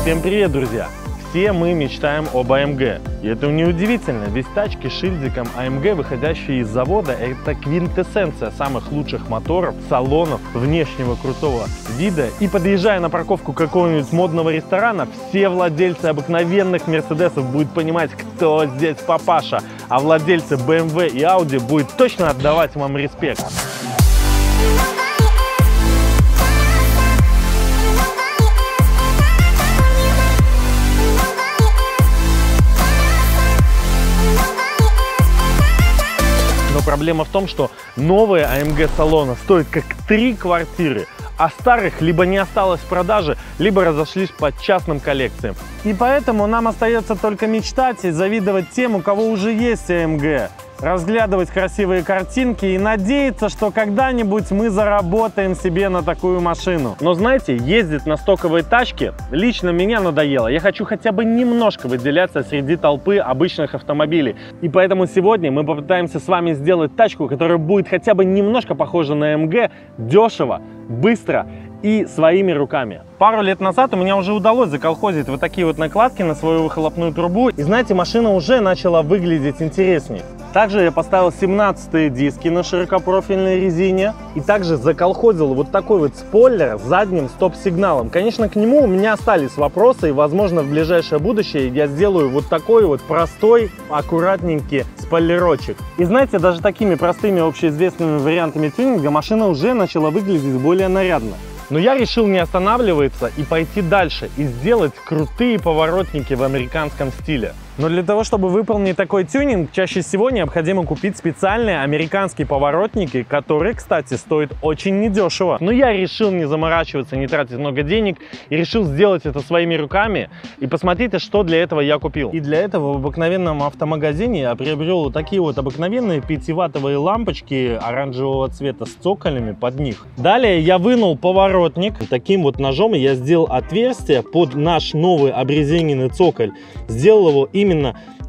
Всем привет, друзья! Все мы мечтаем об AMG. И это неудивительно, ведь тачки с шильдиком AMG, выходящие из завода, это квинтэссенция самых лучших моторов, салонов, внешнего крутого вида. И подъезжая на парковку какого-нибудь модного ресторана, все владельцы обыкновенных Мерседесов будут понимать, кто здесь папаша, а владельцы BMW и Audi будут точно отдавать вам респект. Но проблема в том, что новые AMG салоны стоят как 3 квартиры, а старых либо не осталось в продаже, либо разошлись по частным коллекциям. И поэтому нам остается только мечтать и завидовать тем, у кого уже есть AMG. Разглядывать красивые картинки и надеяться, что когда-нибудь мы заработаем себе на такую машину. Но знаете, ездить на стоковые тачки лично меня надоело. Я хочу хотя бы немножко выделяться среди толпы обычных автомобилей. И поэтому сегодня мы попытаемся с вами сделать тачку, которая будет хотя бы немножко похожа на AMG, дешево, быстро и своими руками. Пару лет назад у меня уже удалось заколхозить вот такие вот накладки на свою выхлопную трубу. И знаете, машина уже начала выглядеть интереснее. Также я поставил 17-е диски на широкопрофильной резине. И также заколхозил вот такой вот спойлер с задним стоп-сигналом. Конечно, к нему у меня остались вопросы. И, возможно, в ближайшее будущее я сделаю вот такой вот простой, аккуратненький спойлерочек. И знаете, даже такими простыми общеизвестными вариантами тюнинга машина уже начала выглядеть более нарядно. Но я решил не останавливаться и пойти дальше и сделать крутые поворотники в американском стиле. Но для того, чтобы выполнить такой тюнинг, чаще всего необходимо купить специальные американские поворотники, которые, кстати, стоят очень недешево. Но я решил не заморачиваться, не тратить много денег и решил сделать это своими руками. И посмотрите, что для этого я купил. И для этого в обыкновенном автомагазине я приобрел вот такие вот обыкновенные 5-ваттовые лампочки оранжевого цвета с цоколями под них. Далее я вынул поворотник. Таким вот ножом я сделал отверстие под наш новый обрезиненный цоколь. Сделал его именно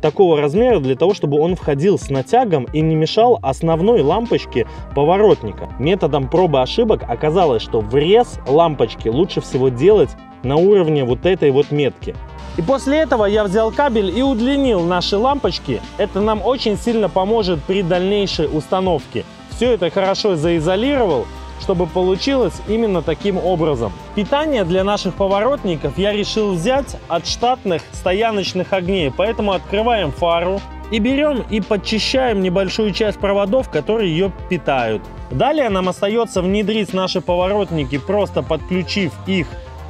такого размера, для того, чтобы он входил с натягом и не мешал основной лампочке поворотника. Методом проб и ошибок оказалось, что врез лампочки лучше всего делать на уровне вот этой вот метки. И после этого я взял кабель и удлинил наши лампочки. Это нам очень сильно поможет при дальнейшей установке. Все это хорошо заизолировал, чтобы получилось именно таким образом. Питание для наших поворотников я решил взять от штатных стояночных огней, поэтому открываем фару и берем и подчищаем небольшую часть проводов, которые ее питают. Далее нам остается внедрить наши поворотники, просто подключив их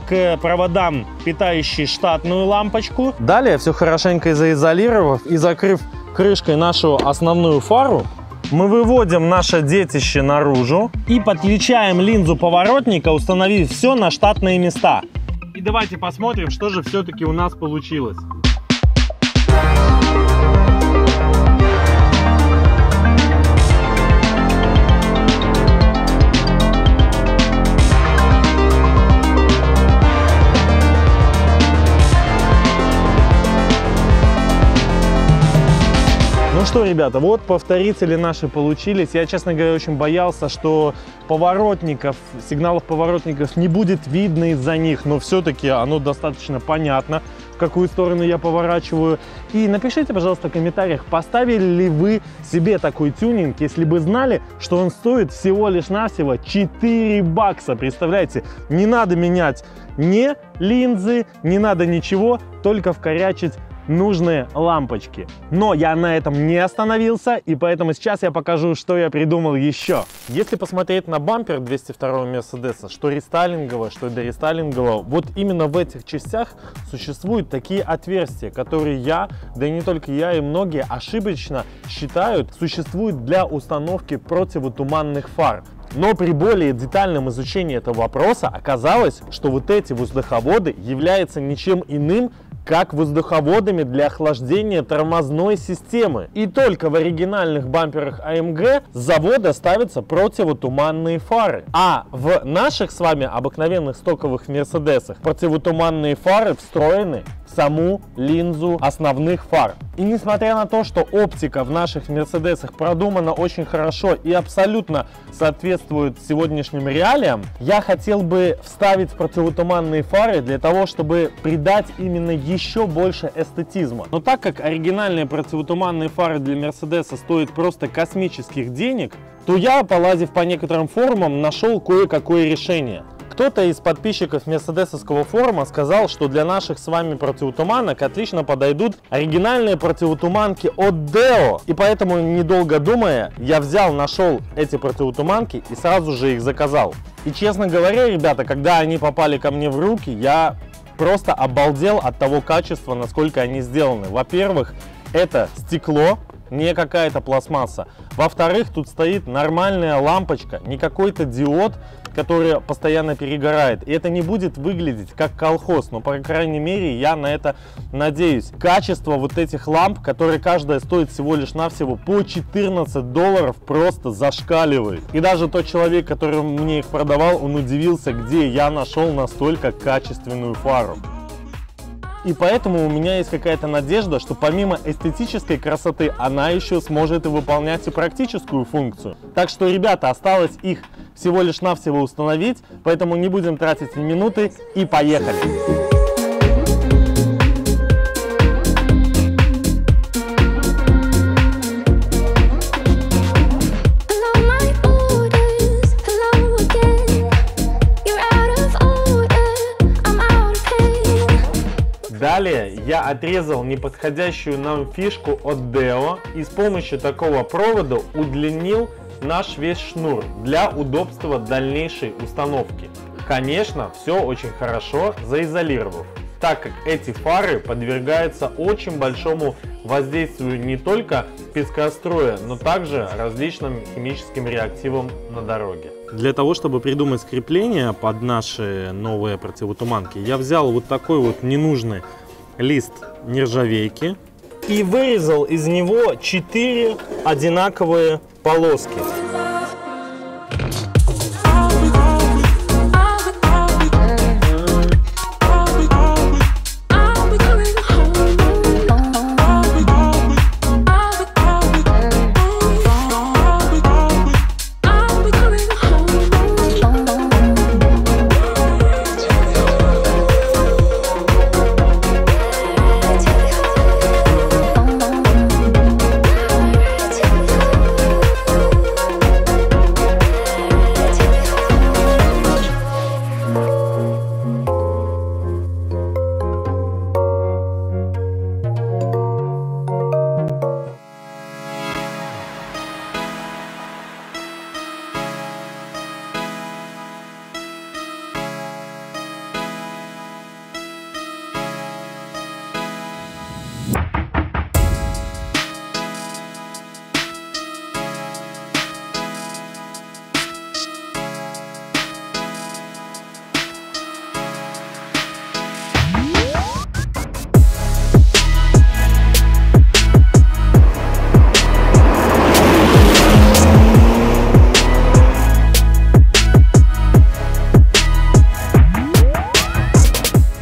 к проводам, питающие штатную лампочку. Далее, все хорошенько заизолировав и закрыв крышкой нашу основную фару, мы выводим наше детище наружу и подключаем линзу поворотника, установив все на штатные места. И давайте посмотрим, что же все-таки у нас получилось. Ну что, ребята, вот повторители наши получились. Я, честно говоря, очень боялся, что сигналов поворотников не будет видно из-за них, но все-таки оно достаточно понятно, в какую сторону я поворачиваю. И напишите, пожалуйста, в комментариях, поставили ли вы себе такой тюнинг, если бы знали, что он стоит всего лишь навсего 4 бакса. Представляете, не надо менять ни линзы, не надо ничего, только вкорячить нужные лампочки. Но я на этом не остановился, и поэтому сейчас я покажу, что я придумал еще. Если посмотреть на бампер 202-го Мерседеса, что рестайлингового, что дорестайлингового, вот именно в этих частях существуют такие отверстия, которые я, да и не только я, и многие ошибочно считают, существуют для установки противотуманных фар. Но при более детальном изучении этого вопроса оказалось, что вот эти воздуховоды являются ничем иным, как воздуховодами для охлаждения тормозной системы. И только в оригинальных бамперах AMG с завода ставятся противотуманные фары. А в наших с вами обыкновенных стоковых Мерседесах противотуманные фары встроены саму линзу основных фар. И несмотря на то, что оптика в наших Мерседесах продумана очень хорошо и абсолютно соответствует сегодняшним реалиям, я хотел бы вставить противотуманные фары для того, чтобы придать именно еще больше эстетизма. Но так как оригинальные противотуманные фары для Мерседеса стоят просто космических денег, то я, полазив по некоторым форумам, нашел кое-какое решение. Кто-то из подписчиков мерседесовского форума сказал, что для наших с вами противотуманок отлично подойдут оригинальные противотуманки от Deo. И поэтому, недолго думая, я нашел эти противотуманки и сразу же их заказал. И честно говоря, ребята, когда они попали ко мне в руки, я просто обалдел от того качества, насколько они сделаны. Во-первых, это стекло, не какая-то пластмасса. Во-вторых, тут стоит нормальная лампочка, не какой-то диод, который постоянно перегорает. И это не будет выглядеть как колхоз, но, по крайней мере, я на это надеюсь. Качество вот этих ламп, которые каждая стоит всего лишь навсего по $14, просто зашкаливает. И даже тот человек, который мне их продавал, он удивился, где я нашел настолько качественную фару. И поэтому у меня есть какая-то надежда, что помимо эстетической красоты, она еще сможет и выполнять и практическую функцию. Так что, ребята, осталось их всего лишь навсего установить, поэтому не будем тратить минуты и поехали! Далее я отрезал неподходящую нам фишку от Deo и с помощью такого провода удлинил наш весь шнур для удобства дальнейшей установки. Конечно, все очень хорошо заизолировав, так как эти фары подвергаются очень большому воздействию не только пескоструя, но также различным химическим реактивам на дороге. Для того, чтобы придумать крепление под наши новые противотуманки, я взял вот такой вот ненужный лист нержавейки и вырезал из него 4 одинаковые полоски.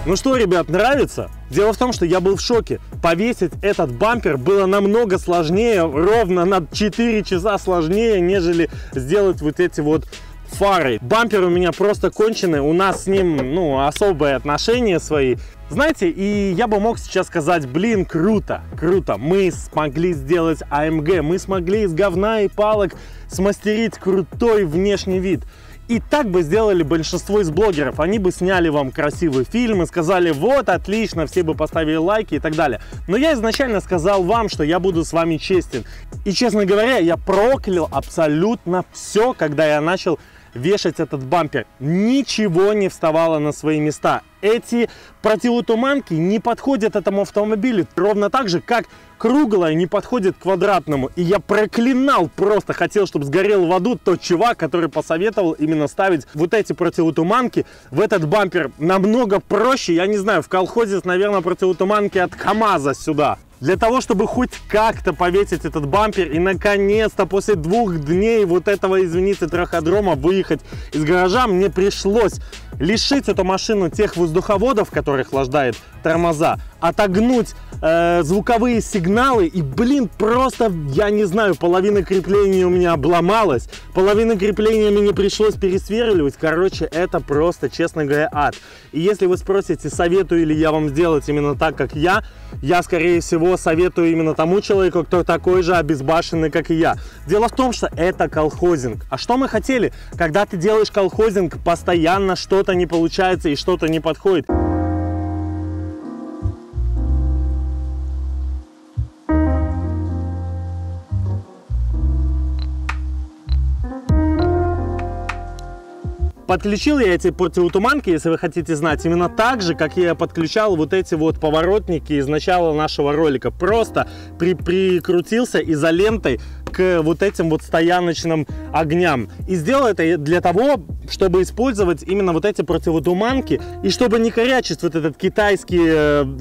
Ну что, ребят, нравится? Дело в том, что я был в шоке. Повесить этот бампер было намного сложнее, ровно на 4 часа сложнее, нежели сделать вот эти вот фары. Бампер у меня просто конченый, у нас с ним, особые отношения свои. Знаете, и я бы мог сейчас сказать, блин, круто, круто, мы смогли сделать AMG, мы смогли из говна и палок смастерить крутой внешний вид. И так бы сделали большинство из блогеров. Они бы сняли вам красивый фильм и сказали, вот, отлично, все бы поставили лайки и так далее. Но я изначально сказал вам, что я буду с вами честен. И, честно говоря, я проклял абсолютно все, когда я начал вешать этот бампер. Ничего не вставало на свои места. Эти противотуманки не подходят этому автомобилю. Ровно так же, как круглое не подходит к квадратному. И я проклинал, просто хотел, чтобы сгорел в аду тот чувак, который посоветовал именно ставить вот эти противотуманки в этот бампер. Намного проще, я не знаю, в колхозе, наверное, противотуманки от КамАЗа сюда. Для того, чтобы хоть как-то повесить этот бампер и наконец-то после 2 дней вот этого, извините, траходрома выехать из гаража, мне пришлось лишить эту машину тех воздуховодов, которые охлаждают тормоза, отогнуть звуковые сигналы, и, блин, просто, я не знаю, половина крепления у меня обломалась, половина крепления мне пришлось пересверливать. Короче, это просто, честно говоря, ад. И если вы спросите, советую ли я вам сделать именно так, как я, скорее всего, советую именно тому человеку, кто такой же обезбашенный, как и я. Дело в том, что это колхозинг. А что мы хотели? Когда ты делаешь колхозинг, постоянно что-то не получается и что-то не подходит. Подключил я эти противотуманки, если вы хотите знать, именно так же, как я подключал вот эти вот поворотники из начала нашего ролика. Просто прикрутился изолентой к вот этим вот стояночным огням. И сделал это для того, чтобы использовать именно вот эти противотуманки, и чтобы не корячить вот этот китайский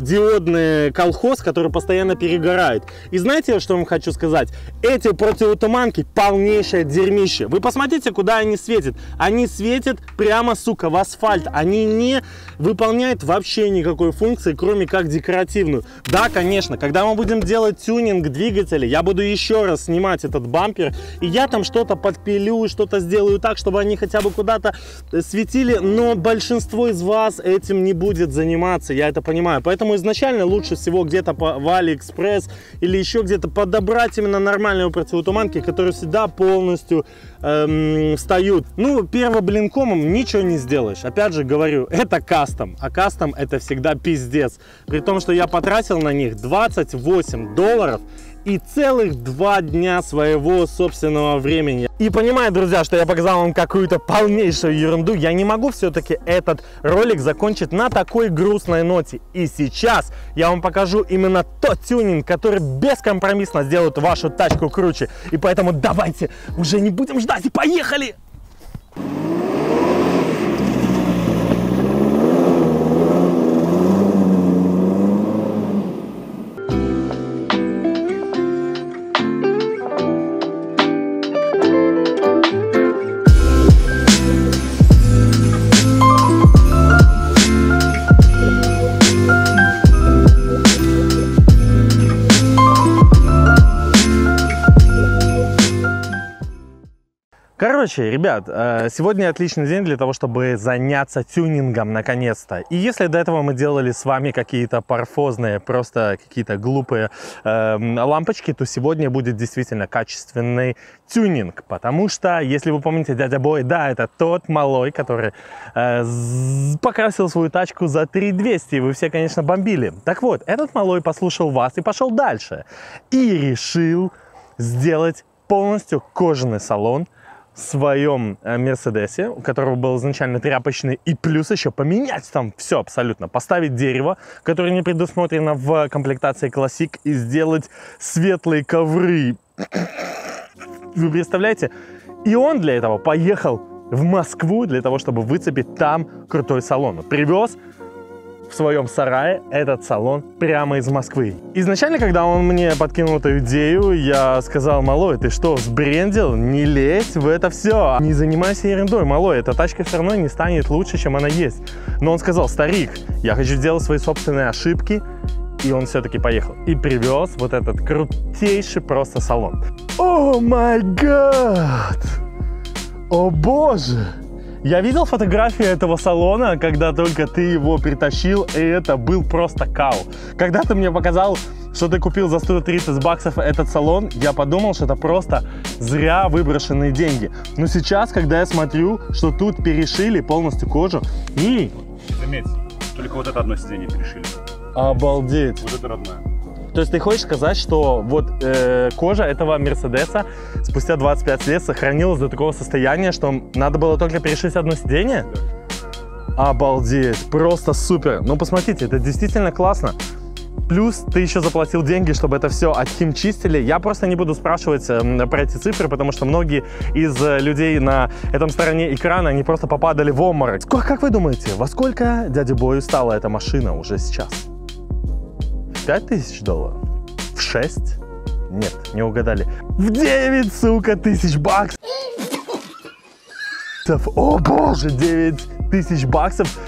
диодный колхоз, который постоянно перегорает. И знаете, что я вам хочу сказать? Эти противотуманки полнейшее дерьмище. Вы посмотрите, куда они светят. Они светят прямо, сука, в асфальт. Они не выполняют вообще никакой функции, кроме как декоративную. Да, конечно, когда мы будем делать тюнинг двигателя, я буду еще раз снимать этот бампер, и я там что-то подпилю, что-то сделаю так, чтобы они хотя бы куда-то светили, но большинство из вас этим не будет заниматься, я это понимаю. Поэтому изначально лучше всего где-то в Алиэкспресс или еще где-то подобрать именно нормальные противотуманки, которые всегда полностью встают. Ну, первоблинкомом ничего не сделаешь. Опять же говорю, это кастом, а кастом это всегда пиздец. При том, что я потратил на них $28 и целых 2 дня своего собственного времени. И понимаю, друзья, что я показал вам какую-то полнейшую ерунду, я не могу все-таки этот ролик закончить на такой грустной ноте. И сейчас я вам покажу именно тот тюнинг, который бескомпромиссно сделает вашу тачку круче. И поэтому давайте уже не будем ждать и поехали! Короче, ребят, сегодня отличный день для того, чтобы заняться тюнингом наконец-то. И если до этого мы делали с вами какие-то парфозные, просто какие-то глупые лампочки, то сегодня будет действительно качественный тюнинг. Потому что, если вы помните, дядя Бой, да, это тот малой, который покрасил свою тачку за 3200. И вы все, конечно, бомбили. Так вот, этот малой послушал вас и пошел дальше. И решил сделать полностью кожаный салон в своем Мерседесе, у которого был изначально тряпочный, и плюс еще поменять там все абсолютно, поставить дерево, которое не предусмотрено в комплектации Classic, и сделать светлые ковры. Вы представляете? И он для этого поехал в Москву для того, чтобы выцепить там крутой салон. Привез в своем сарае этот салон прямо из Москвы. Изначально, когда он мне подкинул эту идею, я сказал: малой, ты что, сбрендил? Не лезь в это все. Не занимайся ерундой, малой. Эта тачка все равно не станет лучше, чем она есть. Но он сказал: старик, я хочу сделать свои собственные ошибки. И он все-таки поехал и привез вот этот крутейший просто салон. О май гад! О боже! Я видел фотографии этого салона, когда только ты его притащил, и это был просто кау. Когда ты мне показал, что ты купил за 130 баксов этот салон, я подумал, что это просто зря выброшенные деньги. Но сейчас, когда я смотрю, что тут перешили полностью кожу, заметь, только вот это одно сиденье перешили. Обалдеть. Вот это родное. То есть ты хочешь сказать, что вот кожа этого Мерседеса спустя 25 лет сохранилась до такого состояния, что надо было только перешить одно сиденье? Да. Обалдеть, просто супер. Ну посмотрите, это действительно классно. Плюс ты еще заплатил деньги, чтобы это все отхимчистили. Я просто не буду спрашивать про эти цифры, потому что многие из людей на этом стороне экрана, они просто попадали в обморок. Как вы думаете, во сколько дяде Бою стала эта машина уже сейчас? $5000? В 6? Нет, не угадали. В 9, сука, тысяч баксов. О боже, 9000 баксов.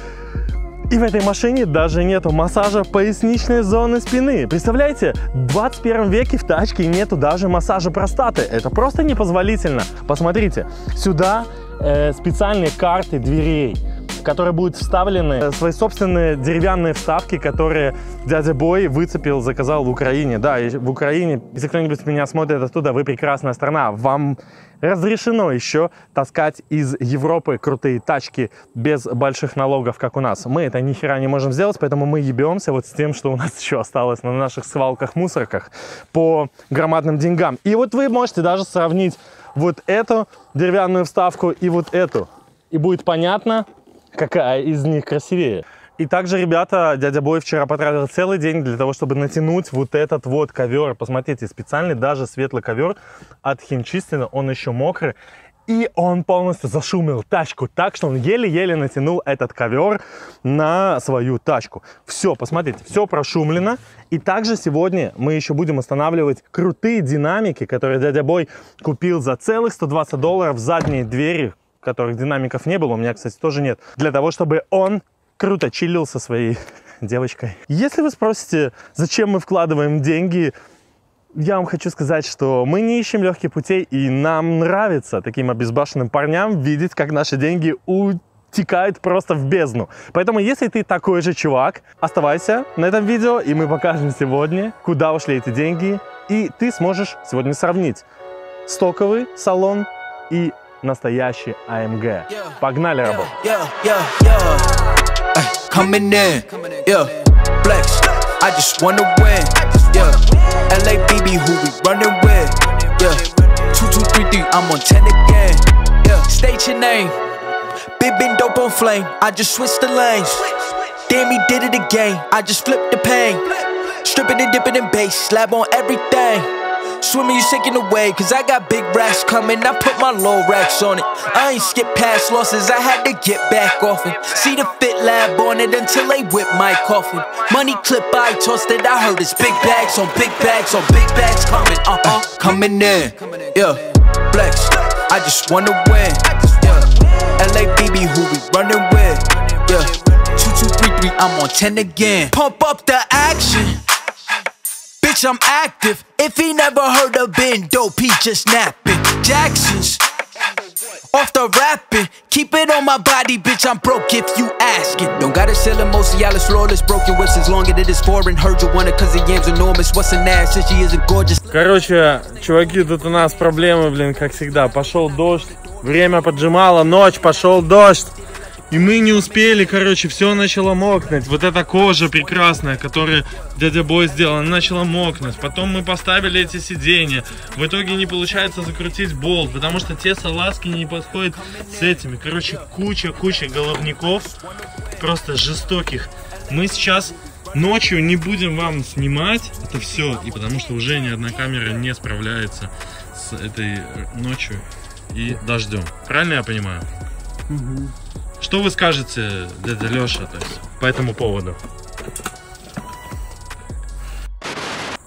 И в этой машине даже нету массажа поясничной зоны спины. Представляете, в 21 веке в тачке нету даже массажа простаты. Это просто непозволительно. Посмотрите, сюда специальные карты дверей, в которые будут вставлены свои собственные деревянные вставки, которые дядя Бой выцепил, заказал в Украине. Да, и в Украине, если кто-нибудь меня смотрит оттуда, вы прекрасная страна. Вам разрешено еще таскать из Европы крутые тачки без больших налогов, как у нас. Мы это ни хера не можем сделать, поэтому мы ебемся вот с тем, что у нас еще осталось на наших свалках-мусорках по громадным деньгам. И вот вы можете даже сравнить вот эту деревянную вставку и вот эту. И будет понятно, какая из них красивее. И также, ребята, дядя Бой вчера потратил целый день для того, чтобы натянуть вот этот вот ковер. Посмотрите, специальный даже светлый ковер от химчистки, он еще мокрый. И он полностью зашумел тачку так, что он еле-еле натянул этот ковер на свою тачку. Все, посмотрите, все прошумлено. И также сегодня мы еще будем устанавливать крутые динамики, которые дядя Бой купил за целых $120 в задние двери, которых динамиков не было, у меня, кстати, тоже нет, для того, чтобы он круто чилил со своей девочкой. Если вы спросите, зачем мы вкладываем деньги, я вам хочу сказать, что мы не ищем легких путей, и нам нравится таким обезбашенным парням видеть, как наши деньги утекают просто в бездну. Поэтому, если ты такой же чувак, оставайся на этом видео, и мы покажем сегодня, куда ушли эти деньги, и ты сможешь сегодня сравнить стоковый салон и настоящий AMG. Погнали работать! Coming in, yeah, flex, I just wanna win, yeah, LABB who we running with, yeah, 2233, I'm on 10 again, yeah, state your name, big been dope on flame, I just switched the lanes, damn he did it again, I just flipped the pain, stripping and dipping in bass, slab on everything. Swimming, you sinking away, cause I got big racks coming. I put my low racks on it. I ain't skip past losses, I had to get back off it. See the Fit Lab on it until they whip my coffin. Money clip, I tossed it, I heard it's big bags on big bags on big bags coming. Coming in, yeah, flex, I just wanna win, yeah, LABB who we running with, yeah, 2233, I'm on 10 again. Pump up the action. Bitch, I'm active. If he never heard of Ben Dope, he just napping. Jackson's off the rapping. Keep it on my body, bitch, I'm broke if you asking. Don't gotta sell him, Cialis, flawless, broken whips as long as it is foreign. Heard you want it cause the yam's enormous. What's an ass if she isn't gorgeous? Короче, чуваки, тут у нас проблемы, блин, как всегда. Пошел дождь, время поджимало, ночь, пошел дождь. И мы не успели, короче, все начало мокнуть. Вот эта кожа прекрасная, которую дядя Бой сделал, она начала мокнуть. Потом мы поставили эти сиденья. В итоге не получается закрутить болт, потому что те салазки не подходят с этими. Короче, куча головников, просто жестоких. Мы сейчас ночью не будем вам снимать это все, и потому что уже ни одна камера не справляется с этой ночью и дождем. Правильно я понимаю? Угу. Что вы скажете, дядя Леша, то есть, по этому поводу?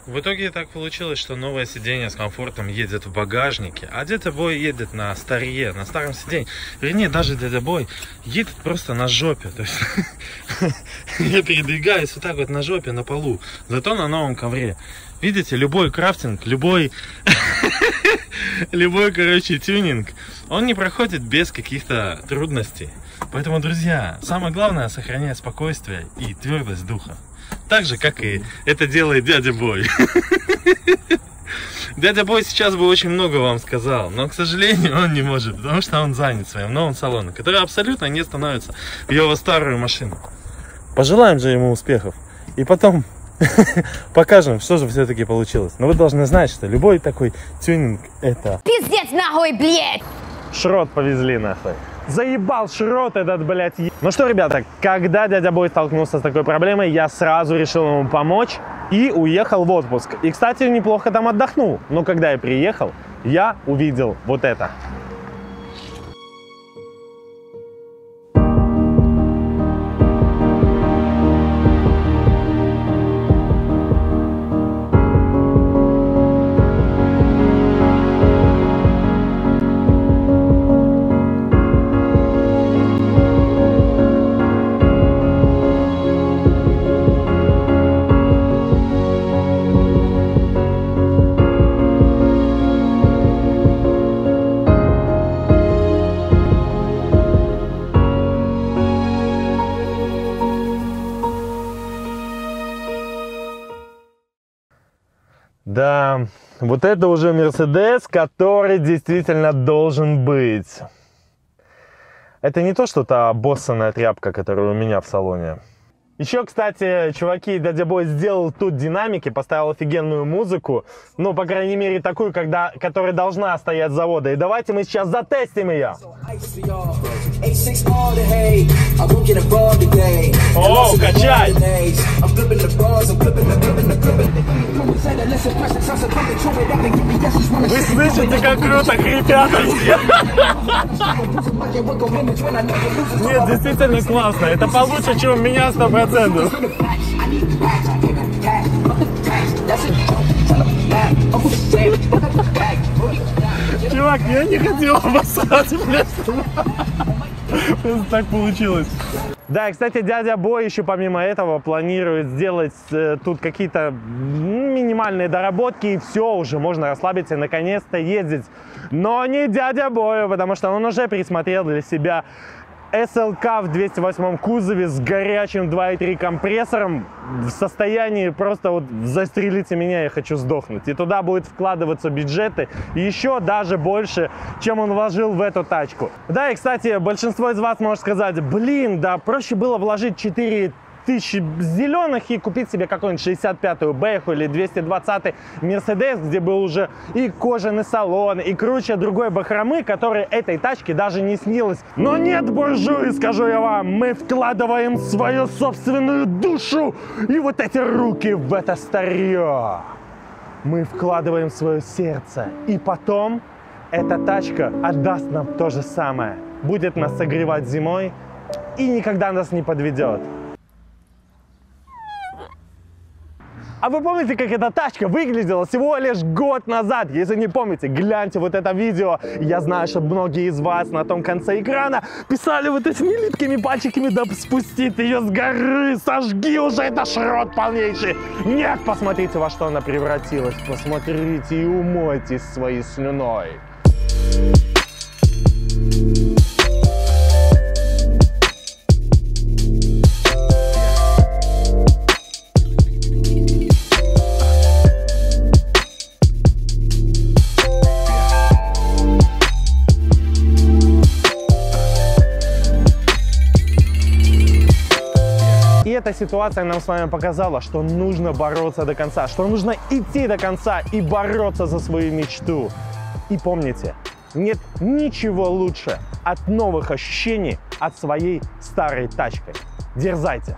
В итоге так получилось, что новое сиденье с комфортом едет в багажнике, а дядя Бой едет на старье, на старом сиденье. Вернее, даже дядя Бой едет просто на жопе. То есть я передвигаюсь вот так вот на жопе, на полу, зато на новом ковре. Видите, любой крафтинг, любой, короче, тюнинг, он не проходит без каких-то трудностей. Поэтому, друзья, самое главное — сохранять спокойствие и твердость духа. Так же, как и это делает дядя Бой. Дядя Бой сейчас бы очень много вам сказал, но, к сожалению, он не может, потому что он занят своим новым салоном, который абсолютно не становится в его старую машину. Пожелаем же ему успехов. И потом покажем, что же все-таки получилось. Но вы должны знать, что любой такой тюнинг — это... Пиздец нахуй, блядь! Шрот повезли нахуй. Заебал шрот этот, блядь. Ну что, ребята, когда дядя Бой столкнулся с такой проблемой, я сразу решил ему помочь и уехал в отпуск. И, кстати, неплохо там отдохнул. Но когда я приехал, я увидел вот это. Да, вот это уже Мерседес, который действительно должен быть. Это не то, что та обоссанная тряпка, которая у меня в салоне. Еще, кстати, чуваки, Дядя Бой сделал тут динамики, поставил офигенную музыку. Ну, по крайней мере, такую, которая должна стоять с завода. И давайте мы сейчас затестим ее. О, качай! Вы слышите, как круто хрипят? Нет, действительно классно. Это получше, чем у меня 100%. Чувак, я не хотел обоссать, блядь. Просто так получилось. Да, и, кстати, Дядя Бой еще помимо этого планирует сделать тут какие-то минимальные доработки, и все, уже можно расслабиться и наконец-то ездить. Но не Дядя Бою, потому что он уже присмотрел для себя SLK в 208 кузове с горячим 2.3 компрессором в состоянии просто вот застрелите меня, я хочу сдохнуть. И туда будет вкладываться бюджеты еще даже больше, чем он вложил в эту тачку. Да, и, кстати, большинство из вас может сказать, блин, да проще было вложить 4000 зеленых и купить себе какой-нибудь 65-ю Бэху или 220-й Мерседес, где был уже и кожаный салон, и круче другой бахромы, которой этой тачке даже не снилось. Но нет, буржуи, скажу я вам, мы вкладываем свою собственную душу и вот эти руки в это старье. Мы вкладываем свое сердце, и потом эта тачка отдаст нам то же самое. Будет нас согревать зимой и никогда нас не подведет. А вы помните, как эта тачка выглядела всего лишь год назад? Если не помните, гляньте вот это видео. Я знаю, что многие из вас на том конце экрана писали вот этими липкими пальчиками, да спусти ты ее с горы, сожги уже, это шрот полнейший. Нет, посмотрите, во что она превратилась. Посмотрите и умойтесь своей слюной. И эта ситуация нам с вами показала, что нужно бороться до конца, что нужно идти до конца и бороться за свою мечту. И помните, нет ничего лучше от новых ощущений от своей старой тачки. Дерзайте!